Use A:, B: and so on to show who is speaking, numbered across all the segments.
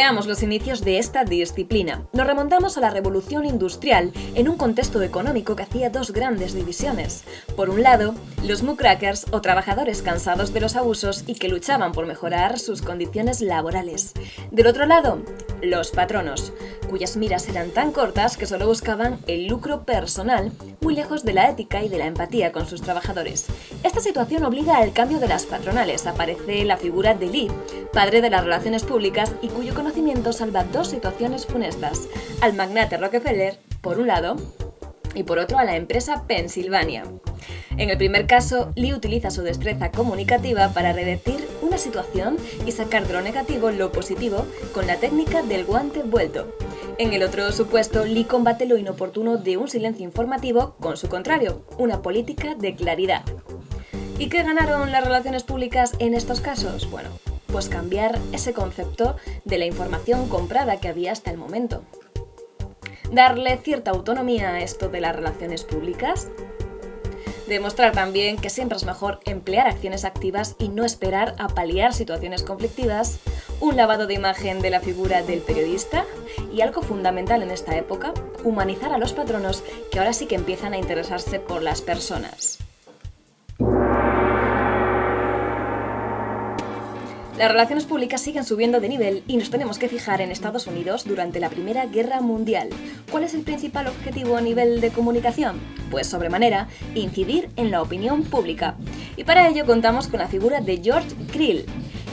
A: Veamos los inicios de esta disciplina. Nos remontamos a la Revolución Industrial en un contexto económico que hacía dos grandes divisiones. Por un lado, los mucrakers o trabajadores cansados de los abusos y que luchaban por mejorar sus condiciones laborales. Del otro lado, los patronos, cuyas miras eran tan cortas que solo buscaban el lucro personal, muy lejos de la ética y de la empatía con sus trabajadores. Esta situación obliga al cambio de las patronales. Aparece la figura de Lee, padre de las relaciones públicas y cuyo conocimiento salva dos situaciones funestas: al magnate Rockefeller, por un lado, y por otro a la empresa Pennsylvania. En el primer caso, Lee utiliza su destreza comunicativa para revertir una situación y sacar de lo negativo lo positivo con la técnica del guante vuelto. En el otro supuesto, Lee combate lo inoportuno de un silencio informativo con su contrario, una política de claridad. ¿Y qué ganaron las relaciones públicas en estos casos? Bueno, pues cambiar ese concepto de la información comprada que había hasta el momento. Darle cierta autonomía a esto de las relaciones públicas. Demostrar también que siempre es mejor emplear acciones activas y no esperar a paliar situaciones conflictivas. Un lavado de imagen de la figura del periodista. Y algo fundamental en esta época, humanizar a los patronos que ahora sí que empiezan a interesarse por las personas. Las relaciones públicas siguen subiendo de nivel y nos tenemos que fijar en Estados Unidos durante la Primera Guerra Mundial. ¿Cuál es el principal objetivo a nivel de comunicación? Pues sobremanera, incidir en la opinión pública. Y para ello contamos con la figura de George Creel.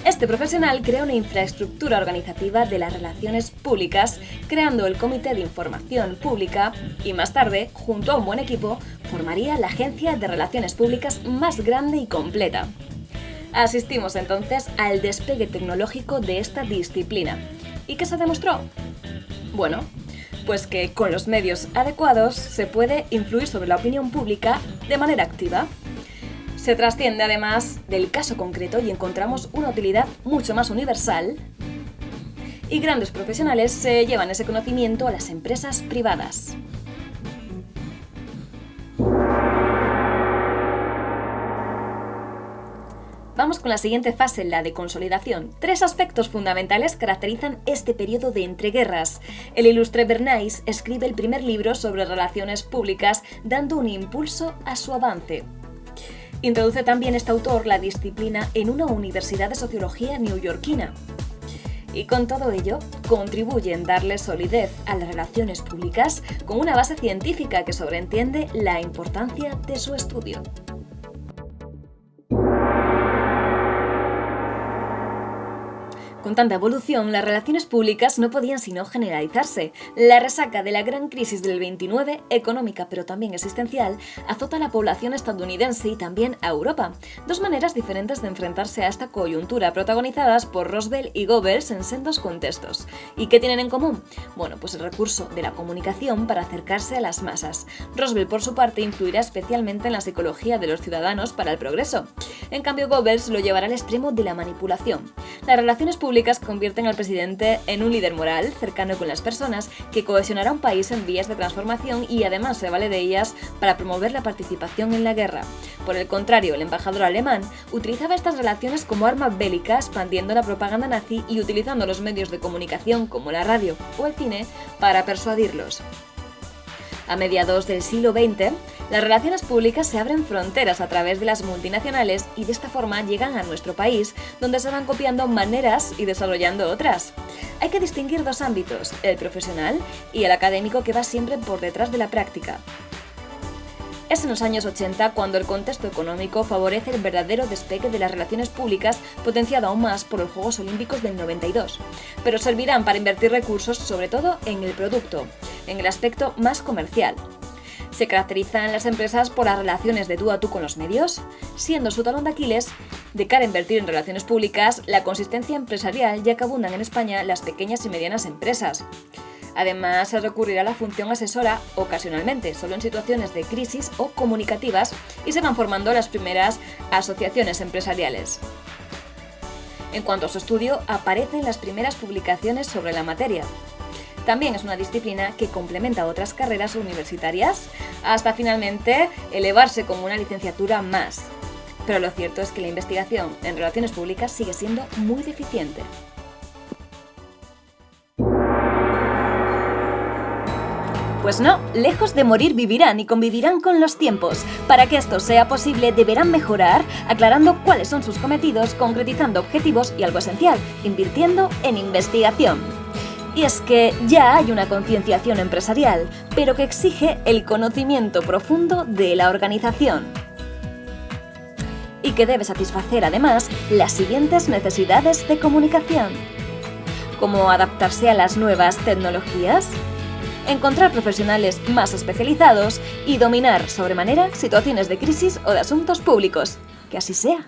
A: Este profesional crea una infraestructura organizativa de las relaciones públicas, creando el Comité de Información Pública y más tarde, junto a un buen equipo, formaría la agencia de relaciones públicas más grande y completa. Asistimos entonces al despegue tecnológico de esta disciplina. ¿Y qué se demostró? Bueno, pues que con los medios adecuados se puede influir sobre la opinión pública de manera activa. Se trasciende además del caso concreto y encontramos una utilidad mucho más universal. Y grandes profesionales se llevan ese conocimiento a las empresas privadas. Vamos con la siguiente fase, la de consolidación. Tres aspectos fundamentales caracterizan este periodo de entreguerras. El ilustre Bernays escribe el primer libro sobre relaciones públicas, dando un impulso a su avance. Introduce también este autor la disciplina en una universidad de sociología neoyorquina. Y con todo ello, contribuye en darle solidez a las relaciones públicas con una base científica que sobreentiende la importancia de su estudio. Con tanta evolución, las relaciones públicas no podían sino generalizarse. La resaca de la gran crisis del 29, económica pero también existencial, azota a la población estadounidense y también a Europa. Dos maneras diferentes de enfrentarse a esta coyuntura, protagonizadas por Roosevelt y Goebbels en sendos contextos. ¿Y qué tienen en común? Bueno, pues el recurso de la comunicación para acercarse a las masas. Roosevelt, por su parte, influirá especialmente en la psicología de los ciudadanos para el progreso. En cambio, Goebbels lo llevará al extremo de la manipulación. Las relaciones públicas convierten al presidente en un líder moral, cercano con las personas, que cohesionará un país en vías de transformación y además se vale de ellas para promover la participación en la guerra. Por el contrario, el embajador alemán utilizaba estas relaciones como arma bélica, expandiendo la propaganda nazi y utilizando los medios de comunicación como la radio o el cine para persuadirlos. A mediados del siglo XX, las relaciones públicas se abren fronteras a través de las multinacionales y de esta forma llegan a nuestro país, donde se van copiando maneras y desarrollando otras. Hay que distinguir dos ámbitos, el profesional y el académico, que va siempre por detrás de la práctica. Es en los años 80 cuando el contexto económico favorece el verdadero despegue de las relaciones públicas, potenciado aún más por los Juegos Olímpicos del 92, pero servirán para invertir recursos sobre todo en el producto, en el aspecto más comercial. Se caracterizan las empresas por las relaciones de tú a tú con los medios, siendo su talón de Aquiles, de cara a invertir en relaciones públicas, la consistencia empresarial, ya que abundan en España las pequeñas y medianas empresas. Además, se recurrirá a la función asesora ocasionalmente, solo en situaciones de crisis o comunicativas, y se van formando las primeras asociaciones empresariales. En cuanto a su estudio, aparecen las primeras publicaciones sobre la materia. También es una disciplina que complementa otras carreras universitarias, hasta finalmente elevarse como una licenciatura más. Pero lo cierto es que la investigación en relaciones públicas sigue siendo muy deficiente. Pues no, lejos de morir vivirán y convivirán con los tiempos. Para que esto sea posible deberán mejorar, aclarando cuáles son sus cometidos, concretizando objetivos y algo esencial, invirtiendo en investigación. Y es que ya hay una concienciación empresarial, pero que exige el conocimiento profundo de la organización. Y que debe satisfacer además las siguientes necesidades de comunicación. Como adaptarse a las nuevas tecnologías, encontrar profesionales más especializados y dominar sobremanera situaciones de crisis o de asuntos públicos. Que así sea.